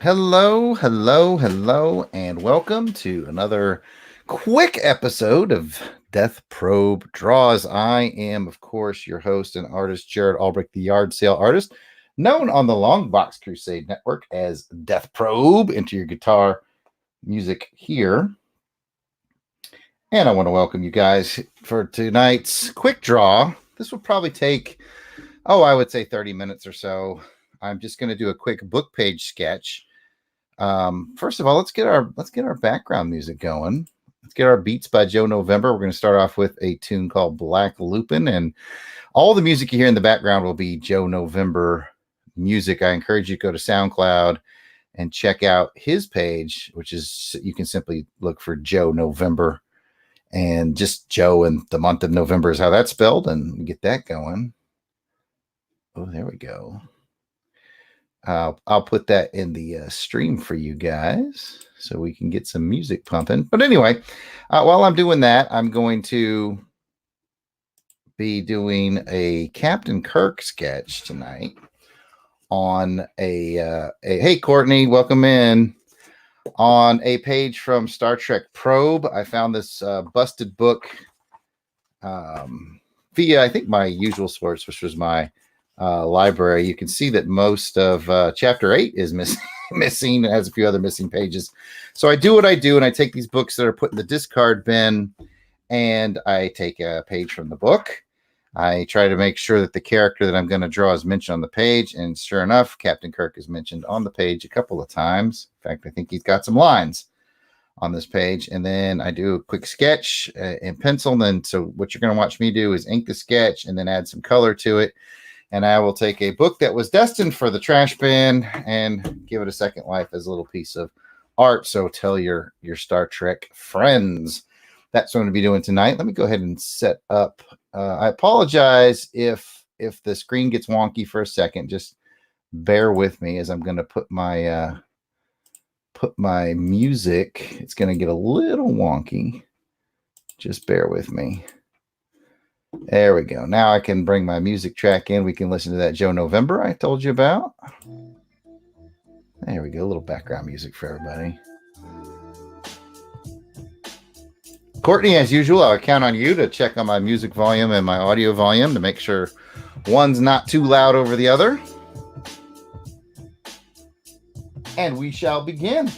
Hello, hello, hello, and welcome to another quick episode of Death Probe Draws. I am, of course, your host and artist, Jarrod Alberich, the yard sale artist, known on the Long Box Crusade Network as Death Probe, into your guitar music here. And I want to welcome you guys for tonight's quick draw. This will probably take, I would say 30 minutes or so. I'm just going to do a quick book page sketch. First of all, let's get our background music going. Let's get our Beats by Joe November. We're going to start off with a tune called Black Lupin, and all the music you hear in the background will be Joe November music. I encourage you to go to SoundCloud and check out his page, which is, you can simply look for Joe November, and just Joe and the month of November is how that's spelled, and get that going. Oh, there we go. I'll put that in the stream for you guys so we can get some music pumping. But anyway, while I'm doing that, I'm going to be doing a Captain Kirk sketch tonight on a hey, Courtney, welcome in. On a page from Star Trek Probe. I found this busted book via, I think, my usual source, which was my library. You can see that most of chapter 8 is missing. It has a few other missing pages. So I do what I do, and I take these books that are put in the discard bin, and I take a page from the book. I try to make sure that the character that I'm going to draw is mentioned on the page, and sure enough, Captain Kirk is mentioned on the page a couple of times. In fact, I think he's got some lines on this page. And then I do a quick sketch in pencil. And then, so what you're going to watch me do is ink the sketch and then add some color to it. And I will take a book that was destined for the trash bin and give it a second life as a little piece of art. So tell your Star Trek friends. That's what I'm going to be doing tonight. Let me go ahead and set up. I apologize if the screen gets wonky for a second. Just bear with me as I'm going to put my music. It's going to get a little wonky. Just bear with me. There we go. Now I can bring my music track in. We can listen to that Joe November I told you about. There we go. A little background music for everybody. Courtney, as usual, I count on you to check on my music volume and my audio volume to make sure one's not too loud over the other. And we shall begin.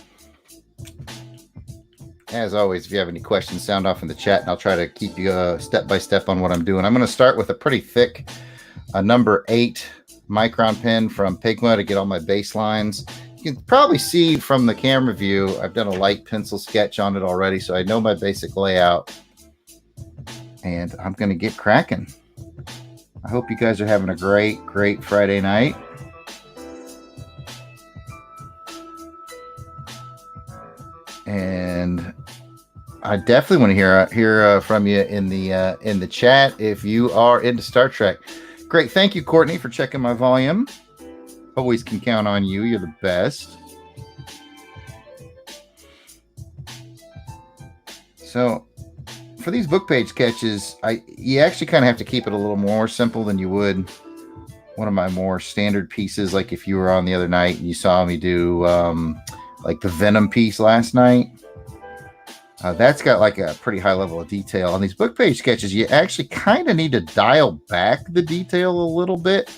As always, if you have any questions, sound off in the chat, and I'll try to keep you step by step on what I'm doing. I'm going to start with a pretty thick number 8 micron pen from Pigma to get all my baselines. You can probably see from the camera view, I've done a light pencil sketch on it already, so I know my basic layout. And I'm going to get cracking. I hope you guys are having a great Friday night. And I definitely want to hear from you in the chat if you are into Star Trek. Great, thank you, Courtney, for checking my volume. Always can count on you. You're the best. So for these book page sketches, you actually kind of have to keep it a little more simple than you would one of my more standard pieces. Like if you were on the other night and you saw me do like the Venom piece last night. That's got like a pretty high level of detail. On these book page sketches, you actually kind of need to dial back the detail a little bit,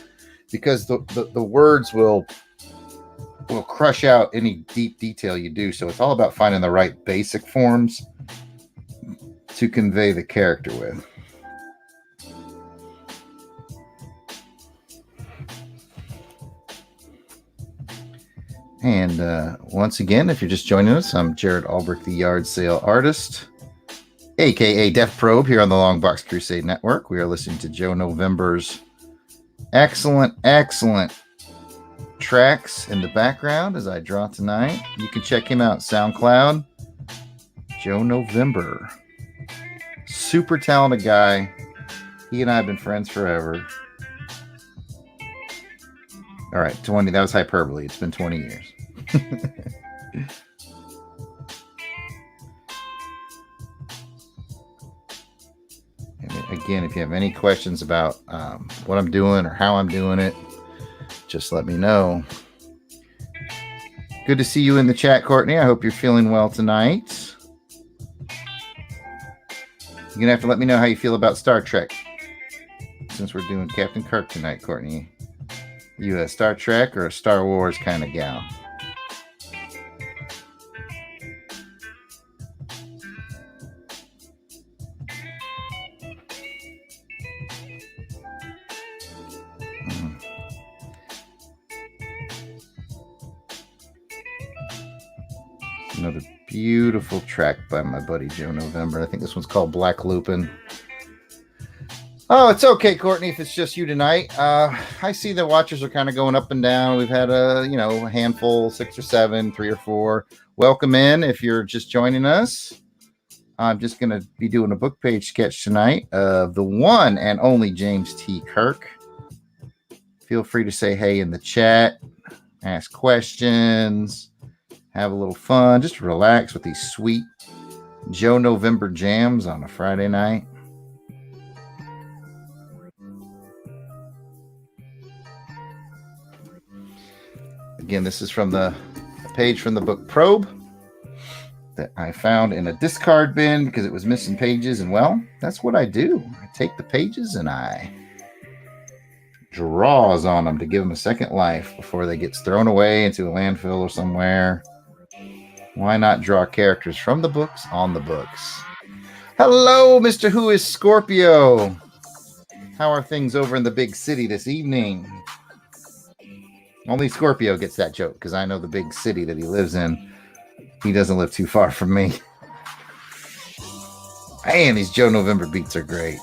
because the words will crush out any deep detail you do. So it's all about finding the right basic forms to convey the character with. And once again, if you're just joining us, I'm Jarrod Alberich, the yard sale artist, aka Death Probe, here on the Long Box Crusade Network. We are listening to Joe November's excellent tracks in the background as I draw tonight. You can check him out, SoundCloud, Joe November. Super talented guy. He and I have been friends forever. All right, 20. That was hyperbole. It's been 20 years. And again, if you have any questions about what I'm doing or how I'm doing it, just let me know. Good to see you in the chat, Courtney. I hope you're feeling well tonight. You're going to have to let me know how you feel about Star Trek, since we're doing Captain Kirk tonight, Courtney. You a Star Trek or a Star Wars kind of gal? Another beautiful track by my buddy Joe November. I think this one's called Black Lupin. Oh, it's okay, Courtney, if it's just you tonight. I see the watchers are kind of going up and down. We've had a handful, 6 or 7, 3 or 4. Welcome in if you're just joining us. I'm just going to be doing a book page sketch tonight of the one and only James T. Kirk. Feel free to say hey in the chat, ask questions, have a little fun, just relax with these sweet Joe November jams on a Friday night. Again, this is from a page from the book Probe that I found in a discard bin because it was missing pages. And well, that's what I do. I take the pages and I draws on them to give them a second life before they get thrown away into a landfill or somewhere. Why not draw characters from the books on the books? Hello, Mr. Who is Scorpio. How are things over in the big city this evening? Only Scorpio gets that joke because I know the big city that he lives in. He doesn't live too far from me. Man, these Joe November beats are great.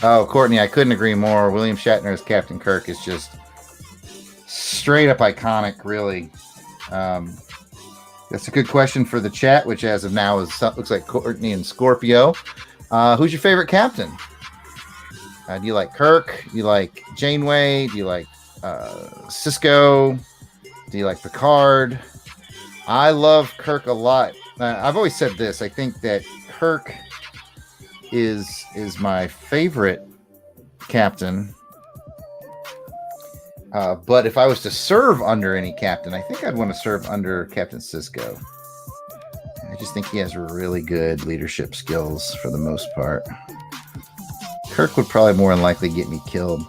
Oh, Courtney, I couldn't agree more. William Shatner as Captain Kirk is just straight up iconic, really. That's a good question for the chat, which as of now looks like Courtney and Scorpio. Who's your favorite captain? Do you like Kirk? Do you like Janeway? Do you like Cisco? Do you like Picard? I love Kirk a lot. I've always said this. I think that Kirk is my favorite captain. But if I was to serve under any captain, I think I'd want to serve under Captain Cisco. I just think he has really good leadership skills for the most part. Kirk would probably more than likely get me killed.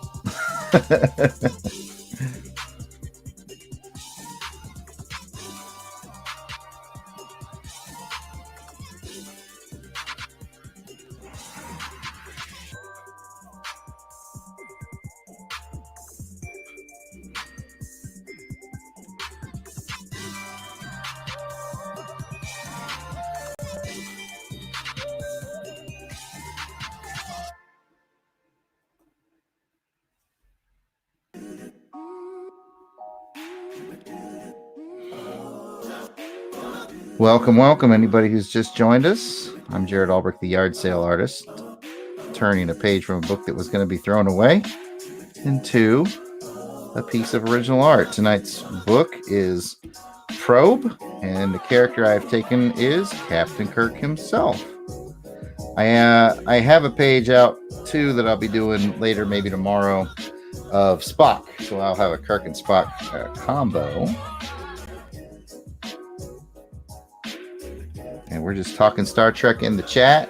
Welcome, anybody who's just joined us. I'm Jarrod Alberich, the yard sale artist, turning a page from a book that was going to be thrown away into a piece of original art. Tonight's book is Probe, and the character I've taken is Captain Kirk himself. I have a page out, too, that I'll be doing later, maybe tomorrow, of Spock. So I'll have a Kirk and Spock combo. And we're just talking Star Trek in the chat.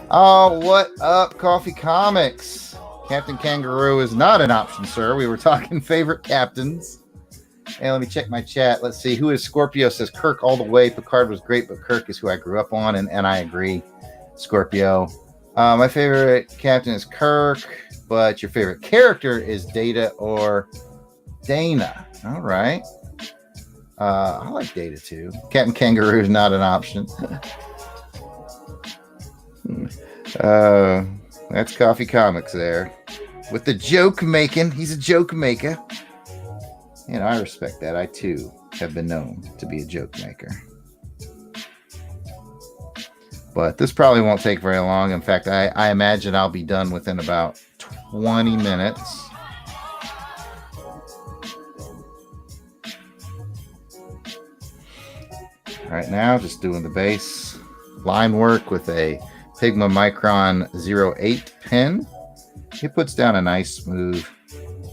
Oh, what up, Coffee Comics? Captain Kangaroo is not an option, sir. We were talking favorite captains. And let me check my chat. Let's see. Who is Scorpio? Says Kirk all the way. Picard was great, but Kirk is who I grew up on. And I agree. Scorpio. My favorite captain is Kirk, but your favorite character is Data or Dana. All right. I like Data too. Captain Kangaroo is not an option. That's Coffee Comics there. With the joke making. He's a joke maker. And I respect that. I too have been known to be a joke maker. But this probably won't take very long. In fact, I imagine I'll be done within about 20 minutes. Right now, just doing the base line work with a Pigma Micron 08 pen. It puts down a nice, smooth,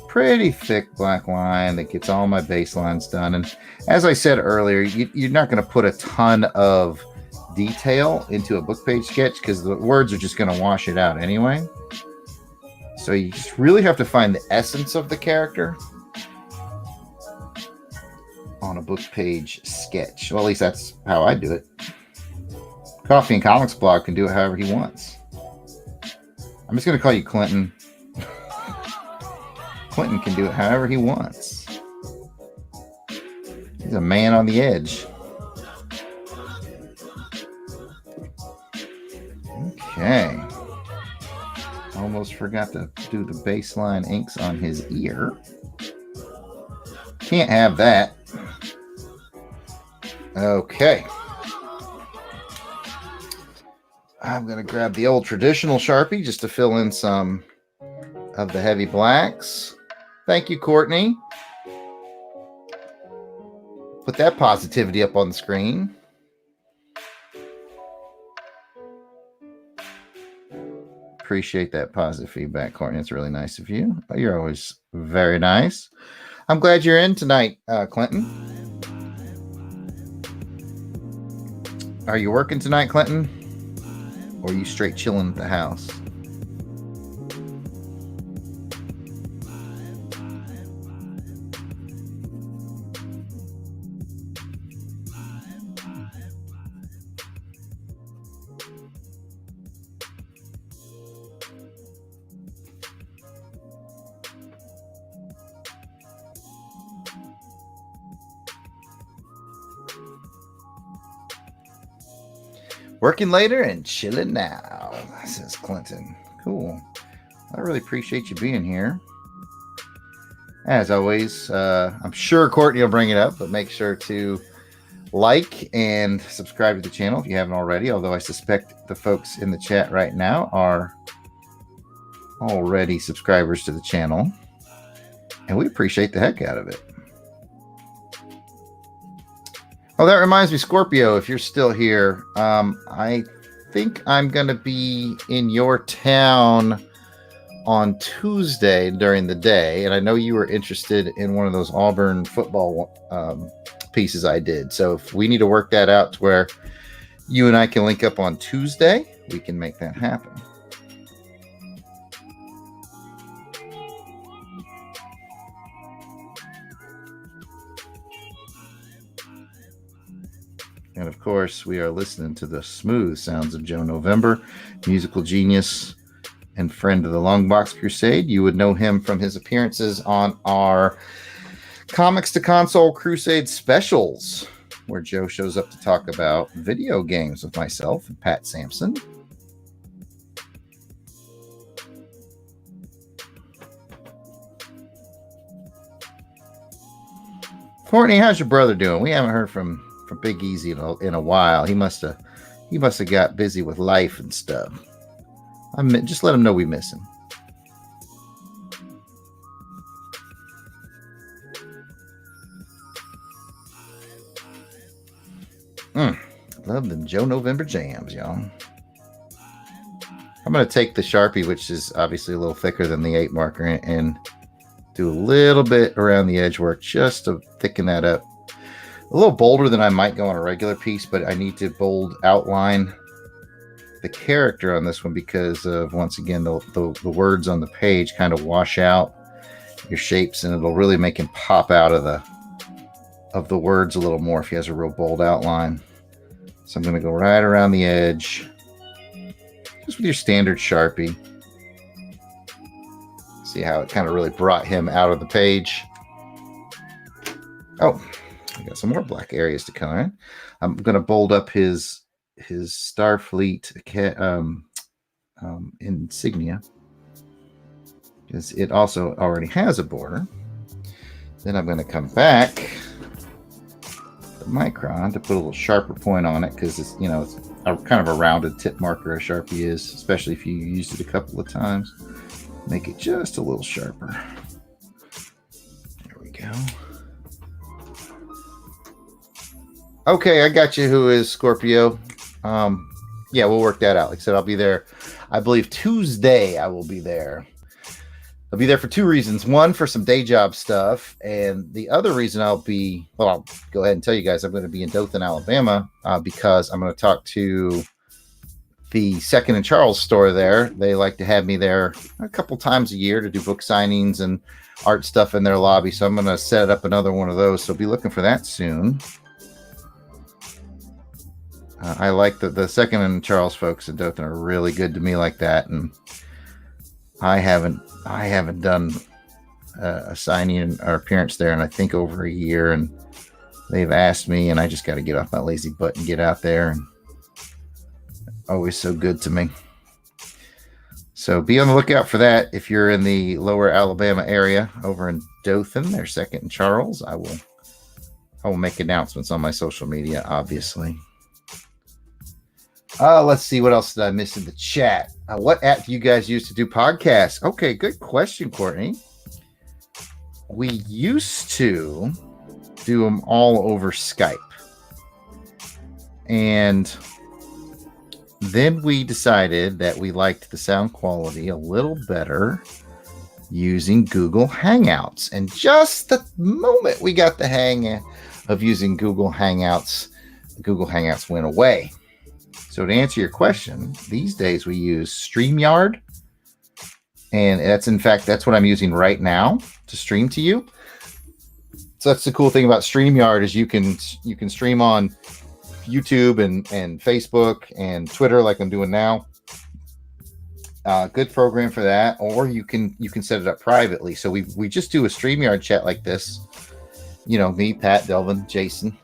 pretty thick black line that gets all my baselines done. And as I said earlier, you're not going to put a ton of detail into a book page sketch because the words are just going to wash it out anyway. So you just really have to find the essence of the character on a book page sketch. Well, at least that's how I do it. Coffee and Comics Blog can do it however he wants. I'm just going to call you Clinton. Clinton can do it however he wants. He's a man on the edge. Okay. Almost forgot to do the baseline inks on his ear. Can't have that. Okay. I'm going to grab the old traditional Sharpie just to fill in some of the heavy blacks. Thank you, Courtney. Put that positivity up on the screen. Appreciate that positive feedback, Courtney. It's really nice of you. You're always very nice. I'm glad you're in tonight, Clinton. Are you working tonight, Clinton? Or are you straight chilling at the house? Working later and chilling now, says Clinton. Cool. I really appreciate you being here. As always, I'm sure Courtney will bring it up, but make sure to like and subscribe to the channel if you haven't already, although I suspect the folks in the chat right now are already subscribers to the channel, and we appreciate the heck out of it. Oh, that reminds me, Scorpio, if you're still here, I think I'm going to be in your town on Tuesday during the day, and I know you were interested in one of those Auburn football pieces I did. So if we need to work that out to where you and I can link up on Tuesday, we can make that happen. And of course, we are listening to the smooth sounds of Joe November, musical genius and friend of the Longbox Crusade. You would know him from his appearances on our Comics to Console Crusade specials, where Joe shows up to talk about video games with myself and Pat Sampson. Courtney, how's your brother doing? We haven't heard from Big Easy in a while. He must have got busy with life and stuff. Just let him know we miss him. Love them Joe November jams, y'all. I'm going to take the Sharpie, which is obviously a little thicker than the 8 marker, and do a little bit around the edge work just to thicken that up. A little bolder than I might go on a regular piece, but I need to bold outline the character on this one because of, once again, the words on the page kind of wash out your shapes, and it'll really make him pop out of the words a little more if he has a real bold outline. So I'm going to go right around the edge, just with your standard Sharpie. See how it kind of really brought him out of the page. Oh, I got some more black areas to color in. I'm going to bold up his Starfleet insignia, because it also already has a border. Then I'm going to come back the Micron to put a little sharper point on it, because it's a kind of a rounded tip marker a Sharpie is, especially if you used it a couple of times. Make it just a little sharper. There we go. Okay, I got you. Who is Scorpio? Yeah, we'll work that out. Like I said, I'll be there. I believe Tuesday I will be there. I'll be there for two reasons. One, for some day job stuff. And the other reason I'll go ahead and tell you guys, I'm going to be in Dothan, Alabama, because I'm going to talk to the Second and Charles store there. They like to have me there a couple times a year to do book signings and art stuff in their lobby. So I'm going to set up another one of those. So be looking for that soon. I like the Second and Charles folks in Dothan are really good to me like that. And I haven't done a signing or appearance there in I think over a year, and they've asked me, and I just got to get off my lazy butt and get out there. And always so good to me. So be on the lookout for that. If you're in the lower Alabama area over in Dothan, their Second and Charles, I will make announcements on my social media, obviously. Let's see, what else did I miss in the chat? What app do you guys use to do podcasts? Okay, good question, Courtney. We used to do them all over Skype. And then we decided that we liked the sound quality a little better using Google Hangouts. And just the moment we got the hang of using Google Hangouts went away. So to answer your question, these days we use StreamYard. And that's what I'm using right now to stream to you. So that's the cool thing about StreamYard is you can stream on YouTube and Facebook and Twitter like I'm doing now. Good program for that. Or you can set it up privately. So we just do a StreamYard chat like this. Me, Pat, Delvin, Jason.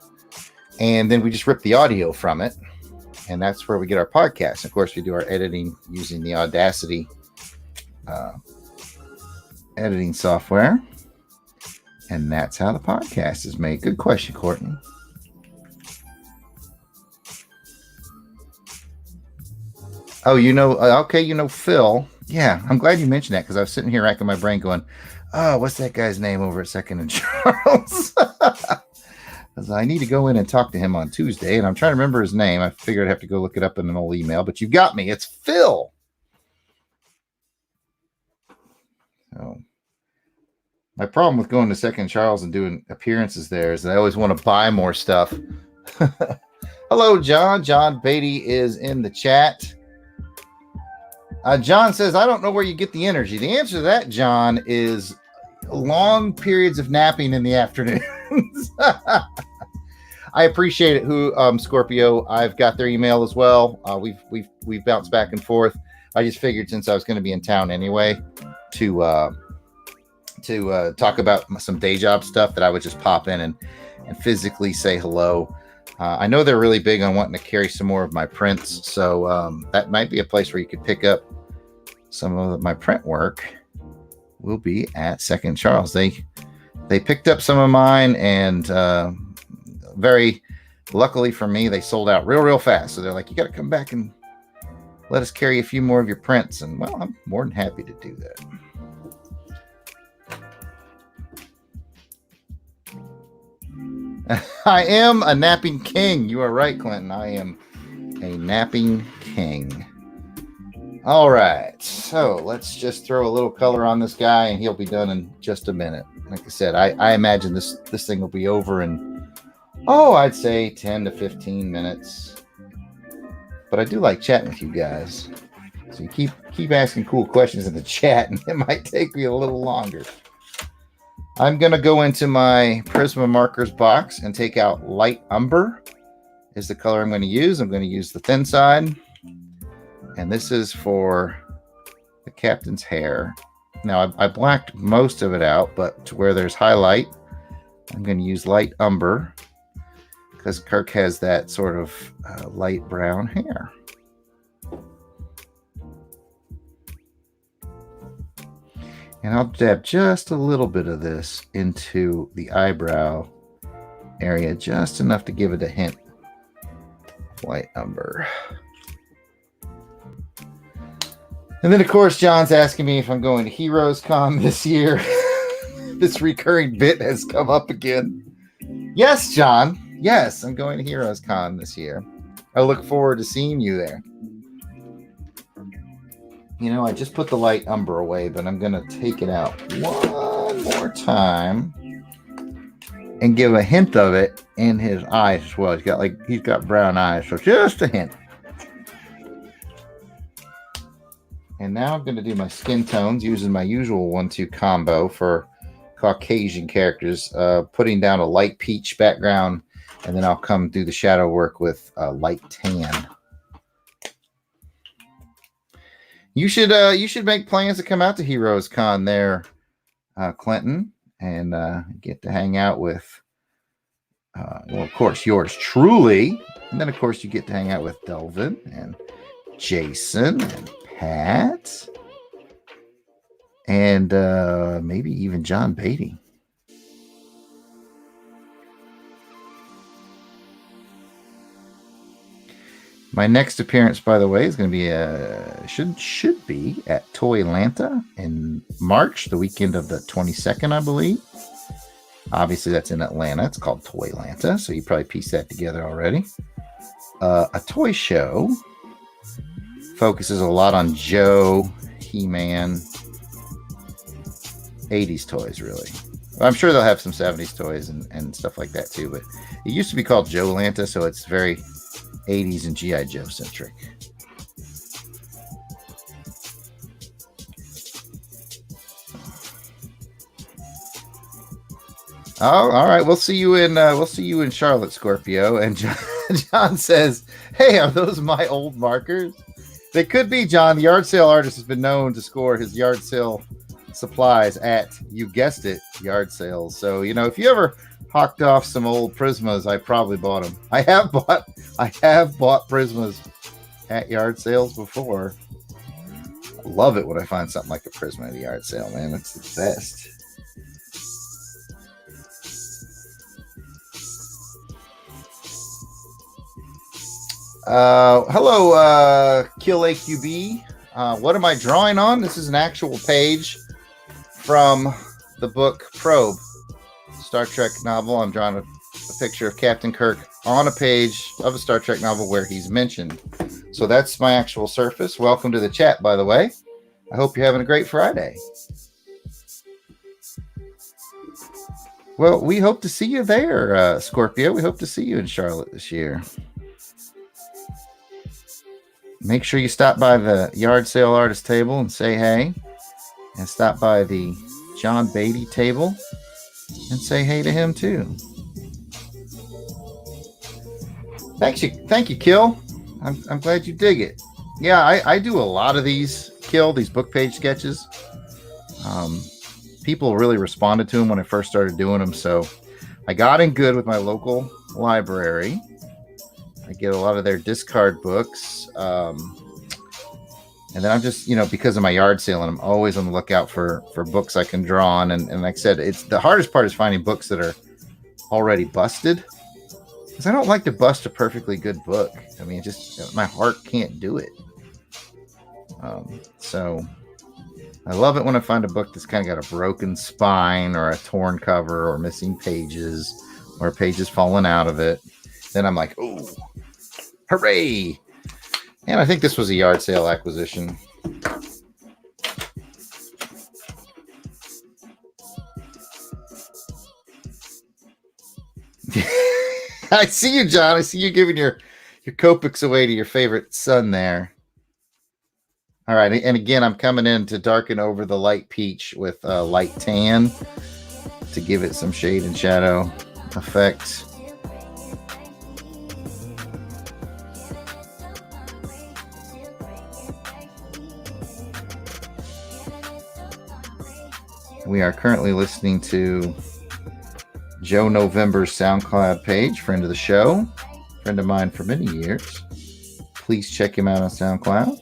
And then we just rip the audio from it. And that's where we get our podcast. Of course, we do our editing using the Audacity editing software. And that's how the podcast is made. Good question, Courtney. Oh, okay, Phil. Yeah, I'm glad you mentioned that because I was sitting here racking my brain going, oh, what's that guy's name over at Second and Charles? Because I need to go in and talk to him on Tuesday, and I'm trying to remember his name. I figured I'd have to go look it up in an old email, but you got me. It's Phil. So my problem with going to Second Charles and doing appearances there is that I always want to buy more stuff. Hello, John. John Beatty is in the chat. John says, I don't know where you get the energy. The answer to that, John, is long periods of napping in the afternoons. I appreciate it, Scorpio. I've got their email as well. We've bounced back and forth. I just figured since I was going to be in town anyway to talk about some day job stuff that I would just pop in and physically say hello. I know they're really big on wanting to carry some more of my prints, so that might be a place where you could pick up some of my print work. Will be at Second Charles. They picked up some of mine, and very luckily for me, they sold out real fast. So they're like, you got to come back and let us carry a few more of your prints. And well, I'm more than happy to do that. I am a napping king. You are right, Clinton. I am a napping king. All right. So let's just throw a little color on this guy, and he'll be done in just a minute. Like I said, I imagine this thing will be over in, I'd say 10 to 15 minutes. But I do like chatting with you guys. So you keep asking cool questions in the chat, and it might take me a little longer. I'm going to go into my Prisma markers box and take out light umber is the color I'm going to use. I'm going to use the thin side. And this is for the captain's hair. Now, I blacked most of it out, but to where there's highlight, I'm going to use light umber because Kirk has that sort of light brown hair. And I'll dab just a little bit of this into the eyebrow area, just enough to give it a hint of light umber. And then, of course, John's asking me if I'm going to Heroes Con this year. This recurring bit has come up again. Yes, John. Yes, I'm going to Heroes Con this year. I look forward to seeing you there. You know, I just put the light umber away, but I'm going to take it out one more time and give a hint of it in his eyes as well. He's got brown eyes, so just a hint. And now I'm going to do my skin tones using my usual 1-2 combo for Caucasian characters, putting down a light peach background, and then I'll come do the shadow work with light tan. You should make plans to come out to Heroes Con there, Clinton, and get to hang out with, well, of course, yours truly, and then of course you get to hang out with Delvin and Jason and Pat, and maybe even John Beatty. My next appearance, by the way, is going to be should be at Toylanta in March, the weekend of the 22nd, I believe. Obviously, that's in Atlanta. It's called Toylanta, so you probably pieced that together already. A toy show focuses a lot on Joe, He-Man, 80s toys, really. I'm sure they'll have some 70s toys and stuff like that, too, but it used to be called Joe Lanta, so it's very 80s and G.I. Joe centric. Oh, all right. We'll see you in Charlotte, Scorpio. And John says, "Hey, are those my old markers?" They could be, John. The yard sale artist has been known to score his yard sale supplies at, you guessed it, yard sales. So, you know, if you ever hawked off some old Prismas, I probably bought them. I have bought Prismas at yard sales before. I love it when I find something like a Prisma at a yard sale, man. It's the best. Hello, Kill AQB. What am I drawing on? This is an actual page from the book Probe, Star Trek novel. I'm drawing a picture of Captain Kirk on a page of a Star Trek novel where he's mentioned. So that's my actual surface. Welcome to the chat, by the way. I hope you're having a great Friday. Well, we hope to see you there, Scorpio. We hope to see you in Charlotte this year. Make sure you stop by the yard sale artist table and say hey. And stop by the John Beatty table and say hey to him too. Thank you, Kill. I'm glad you dig it. Yeah, I do a lot of these, Kill, these book page sketches. People really responded to them when I first started doing them, so I got in good with my local library. I get a lot of their discard books. And then I'm just, because of my yard sale, and I'm always on the lookout for books I can draw on. And like I said, it's the hardest part is finding books that are already busted. Because I don't like to bust a perfectly good book. I mean, my heart can't do it. So I love it when I find a book that's kind of got a broken spine or a torn cover or missing pages or pages falling out of it. Then I'm like, oh, hooray. And I think this was a yard sale acquisition. I see you, John. I see you giving your Copics away to your favorite son there. All right. And again, I'm coming in to darken over the light peach with light tan to give it some shade and shadow effect. We are currently listening to Joe November's SoundCloud page, friend of the show, friend of mine for many years. Please check him out on SoundCloud.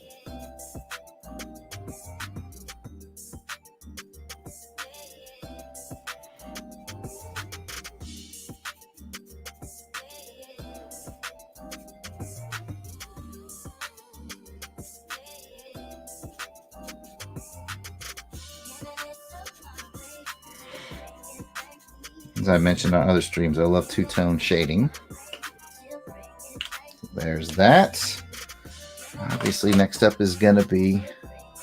As I mentioned on other streams, I love two-tone shading. There there's that. Obviously, next up is going to be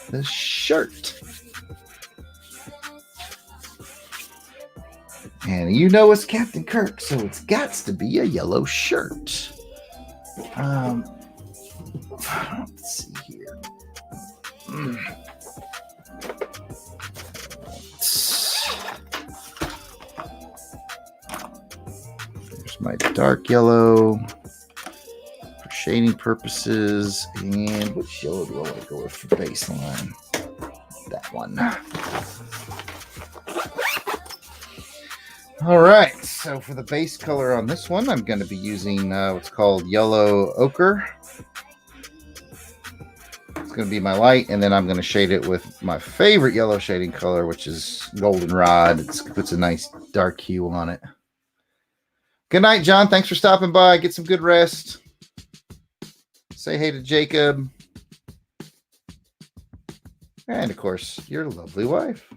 the shirt. And you know it's Captain Kirk, so it's got to be a yellow shirt. Let's see here. There's my dark yellow for shading purposes. And which yellow do I want to go with for baseline? That one. All right, so for the base color on this one, I'm going to be using what's called yellow ochre. It's going to be my light, and then I'm going to shade it with my favorite yellow shading color, which is goldenrod. It puts a nice dark hue on it. Good night, John. Thanks for stopping by. Get some good rest. Say hey to Jacob. And, of course, your lovely wife.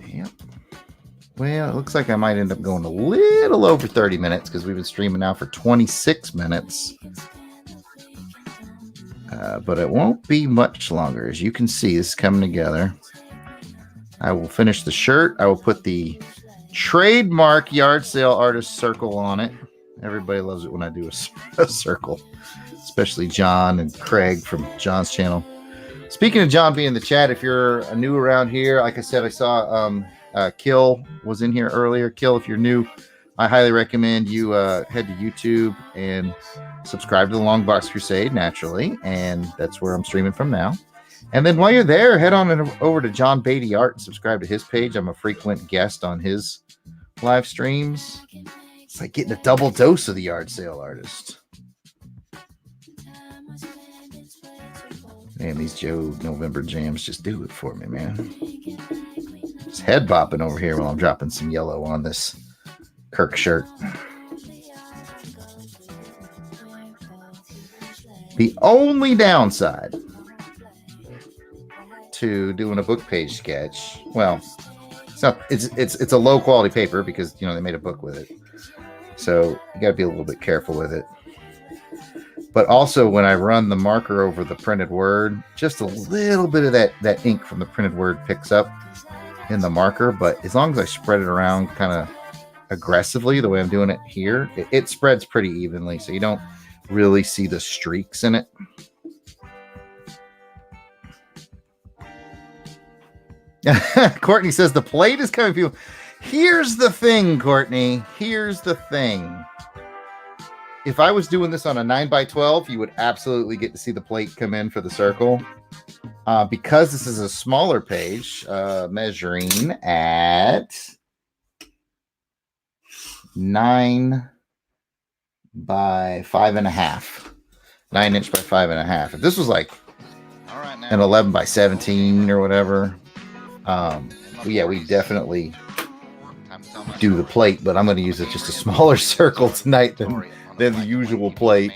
Yep. Well, it looks like I might end up going a little over 30 minutes because we've been streaming now for 26 minutes. But it won't be much longer. As you can see, this is coming together. I will finish the shirt. I will put the trademark yard sale artist circle on it. Everybody loves it when I do a circle, especially John and Craig from John's channel. Speaking of John being in the chat, if you're new around here, like I said, I saw Kill was in here earlier. Kill, if you're new, I highly recommend you head to YouTube and subscribe to the Long Box Crusade, naturally, and that's where I'm streaming from now. And then while you're there, head on over to John Beatty Art and subscribe to his page. I'm a frequent guest on his live streams. It's like getting a double dose of the yard sale artist. Man, these Joe November jams just do it for me, man. Just head bopping over here while I'm dropping some yellow on this Kirk shirt. The only downside to doing a book page sketch, well, it's a low quality paper because they made a book with it. So you got to be a little bit careful with it. But also when I run the marker over the printed word, just a little bit of that ink from the printed word picks up in the marker. But as long as I spread it around kind of aggressively, the way I'm doing it here, it spreads pretty evenly. So you don't really see the streaks in it. Courtney says the plate is coming. People, here's the thing, Courtney. Here's the thing. If I was doing this on a 9x12, you would absolutely get to see the plate come in for the circle. Because this is a smaller page, measuring at 9 by 5.5. 9 inch by 5.5. If this was like an 11 by 17 or whatever, yeah, we definitely do the plate, but I'm going to use just a smaller circle tonight than the usual plate.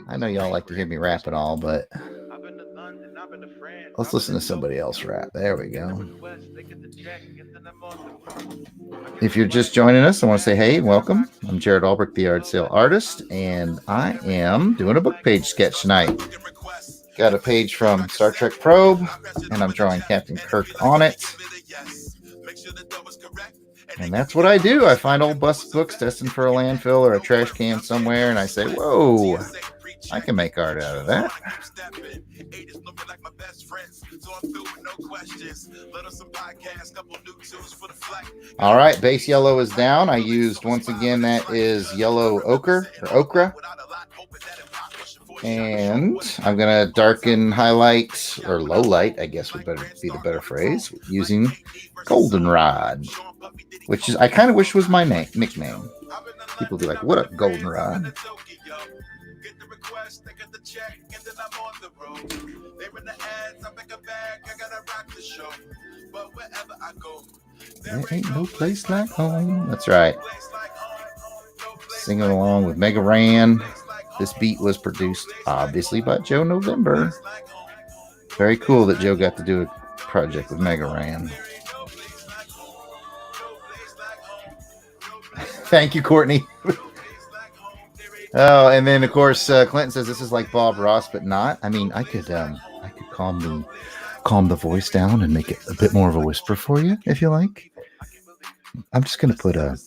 I know y'all like to hear me rap and all, but let's listen to somebody else rap. There we go. If you're just joining us, I want to say hey and welcome. I'm Jarrod Alberich, the Yard Sale Artist, and I am doing a book page sketch tonight. Got a page from Star Trek Probe, and I'm drawing Captain Kirk on it. And that's what I do. I find old busted books destined for a landfill or a trash can somewhere, and I say, whoa, I can make art out of that. All right, base yellow is down. I used, once again, that is yellow ochre or okra. And I'm going to darken, highlight, or low light, I guess would be the better phrase, using goldenrod, which is, I kind of wish was my nickname. People be like, what up, goldenrod? There ain't no place like home. That's right. Singing along with Mega Ran. This beat was produced, obviously, by Joe November. Very cool that Joe got to do a project with Mega Ran. Thank you, Courtney. Oh, and then of course Clinton says this is like Bob Ross, but not. I mean, I could calm the voice down and make it a bit more of a whisper for you if you like. I'm just gonna put a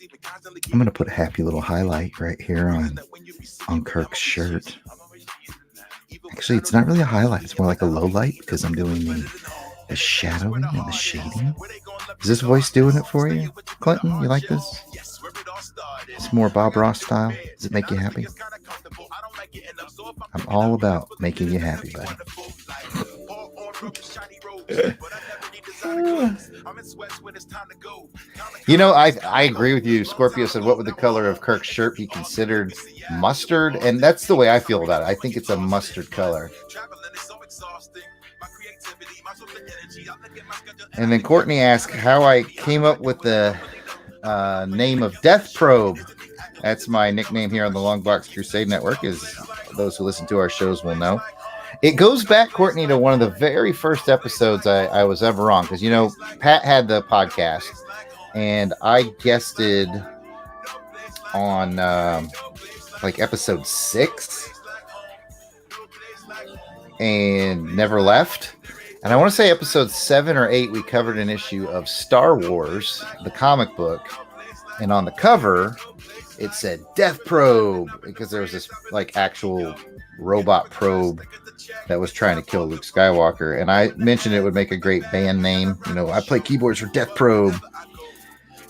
happy little highlight right here on Kirk's shirt. Actually, it's not really a highlight; it's more like a low light because I'm doing the shadowing and the shading. Is this voice doing it for you, Clinton? You like this? It's more Bob Ross style. Does it make you happy? I'm all about making you happy, buddy. You know, I agree with you. Scorpio said, what would the color of Kirk's shirt be considered? Mustard? And that's the way I feel about it. I think it's a mustard color. And then Courtney asked how I came up with the name of Death Probe. That's my nickname here on the Long Box Crusade Network, as those who listen to our shows will know. It goes back, Courtney, to one of the very first episodes I was ever on. Because, you know, Pat had the podcast, and I guested on like episode 6 and never left. And I want to say episode 7 or 8, we covered an issue of Star Wars, the comic book. And on the cover, it said Death Probe, because there was this like actual robot probe that was trying to kill Luke Skywalker. And I mentioned it would make a great band name. You know, I play keyboards for Death Probe.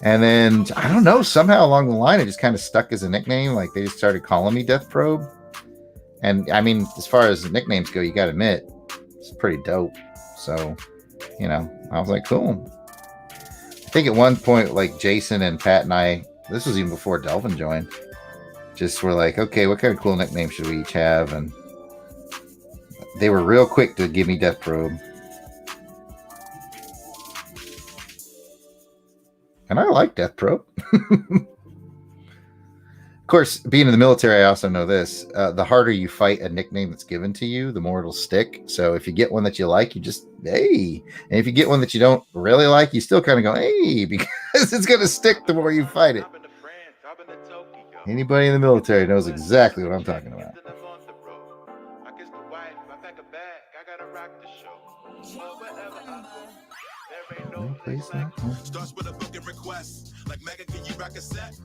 And then, I don't know, somehow along the line, it just kind of stuck as a nickname. Like, they just started calling me Death Probe. And, I mean, as far as nicknames go, you got to admit, it's pretty dope. So, you know, I was like, cool. I think at one point, like, Jason and Pat and I, this was even before Delvin joined, just were like, okay, what kind of cool nickname should we each have? And they were real quick to give me Death Probe. And I like Death Probe. Of course, being in the military, I also know this. The harder you fight a nickname that's given to you, the more it'll stick. So if you get one that you like, you just, hey. And if you get one that you don't really like, you still kind of go, hey, because it's going to stick the more you fight it. Anybody in the military knows exactly what I'm talking about. No place like home. Starts with a booking request. Like, Megan, can you rock a set?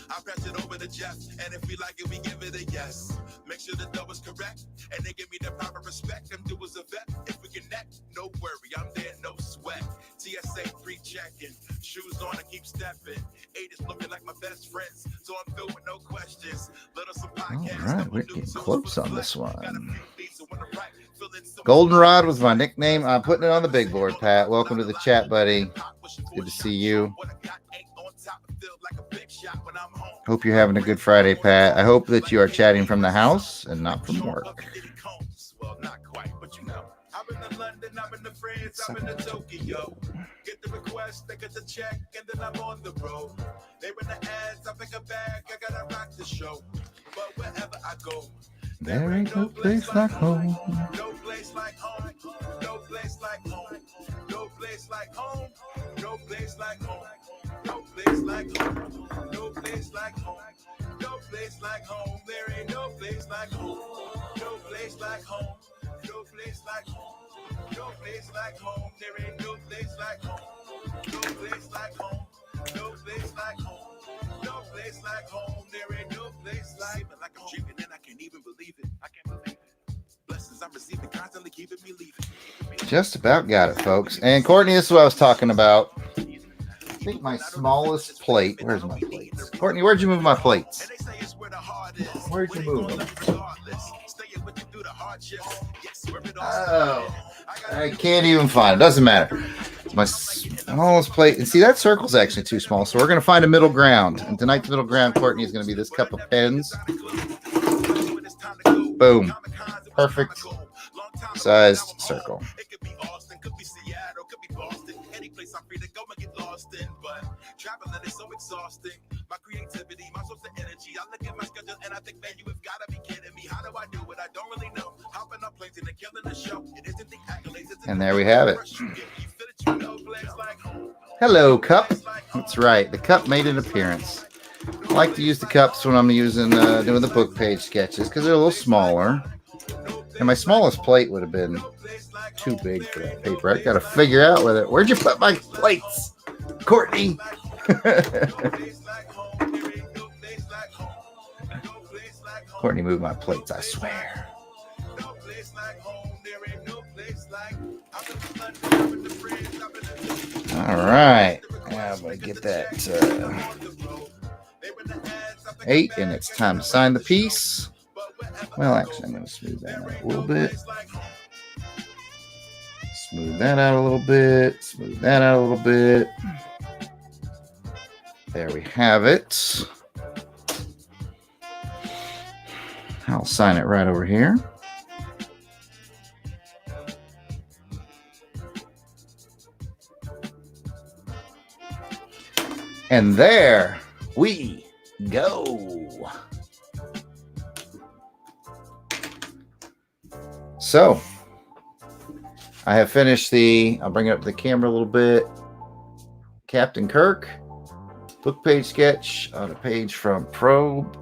I'll pass it over to Jeff, and if we like it, we give it a yes. Make sure the dough is correct, and they give me the proper respect. Them do as a vet. If we connect, no worry, I'm there, no sweat. TSA pre-checking, shoes on and keep stepping. 8 is looking like my best friends, so I'm filled with no questions. All right, we're getting close on this one. Goldenrod was my nickname. I'm putting it on the big board, Pat. Welcome to the chat, buddy. Good to see you. Hope you're having a good Friday, Pat. I hope that you are chatting from the house and not from work. I've been to London, I've been to France, I've been to Tokyo. Get the request, they get the check, and then I'm on the road. They run the ads, I pick a bag, I gotta rock the show. But wherever I go, there ain't no place like home. No place like home. No place like home. No place like home. No place like home. No place like home. No place like home. No place like home. There ain't no place like home. No place like home. No place like home. No place like home. There ain't no place like home. No place like home. No place like home. No place like home. There ain't no place like I'm dreaming and I can't even believe it. I can't believe it. Blessings I'm receiving constantly keeping me leaving. Just about got it, folks. And Courtney, this is what I was talking about. I think my smallest plate. Where's my plates? Courtney, where'd you move my plates? Where'd you move them? Oh, I can't even find it. Doesn't matter. It's my smallest plate. And see, that circle's actually too small. So we're going to find a middle ground. And tonight's middle ground, Courtney, is going to be this cup of pens. Boom. Perfect sized circle. Traveling is so exhausting. My creativity, my source of energy. I look at my schedule and I think, man, you have got to be kidding me. How do I do it? I don't really know. Hopping up And there we have it. Hello, cup. That's right. The cup made an appearance. I like to use the cups when I'm doing the book page sketches because they're a little smaller. And my smallest plate would have been too big for that paper. I got to figure out with it. Where'd you put my plates, Courtney? Courtney moved my plates, I swear. All right. Now I'm going to get that 8, and it's time to sign the piece. Well, actually, I'm going to smooth that out a little bit. Smooth that out a little bit. Smooth that out a little bit. There we have it. I'll sign it right over here. And there we go. So I have finished I'll bring it up to the camera a little bit. Captain Kirk, book page sketch on a page from Probe.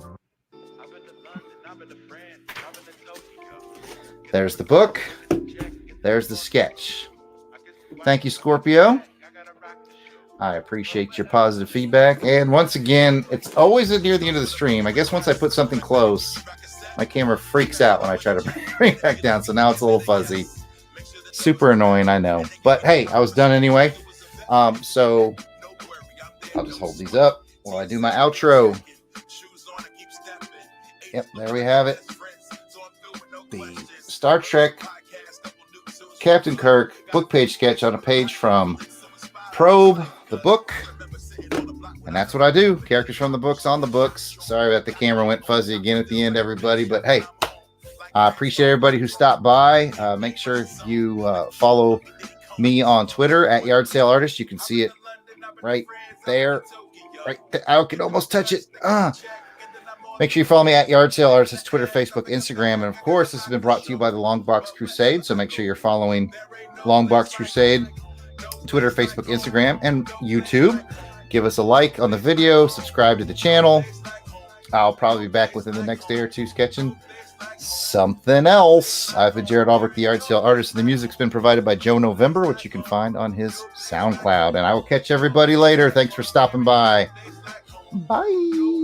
There's the book. There's the sketch. Thank you, Scorpio. I appreciate your positive feedback. And once again, it's always near the end of the stream. I guess once I put something close, my camera freaks out when I try to bring it back down. So now it's a little fuzzy. Super annoying, I know. But hey, I was done anyway. So I'll just hold these up while I do my outro. Yep, there we have it. The Star Trek Captain Kirk book page sketch on a page from Probe, the book. And that's what I do. Characters from the books on the books. Sorry that the camera went fuzzy again at the end, everybody. But hey, I appreciate everybody who stopped by. Make sure you follow me on Twitter at Yard Sale Artist. You can see it right there. Right there. I can almost touch it. Make sure you follow me at Yard Sale Artists, Twitter, Facebook, Instagram. And of course, this has been brought to you by the Long Box Crusade. So make sure you're following Long Box Crusade, Twitter, Facebook, Instagram, and YouTube. Give us a like on the video. Subscribe to the channel. I'll probably be back within the next day or two sketching something else. I've been Jarrod Alberich, the Yard Sale Artist, and the music's been provided by Joe November, which you can find on his SoundCloud. And I will catch everybody later. Thanks for stopping by. Bye.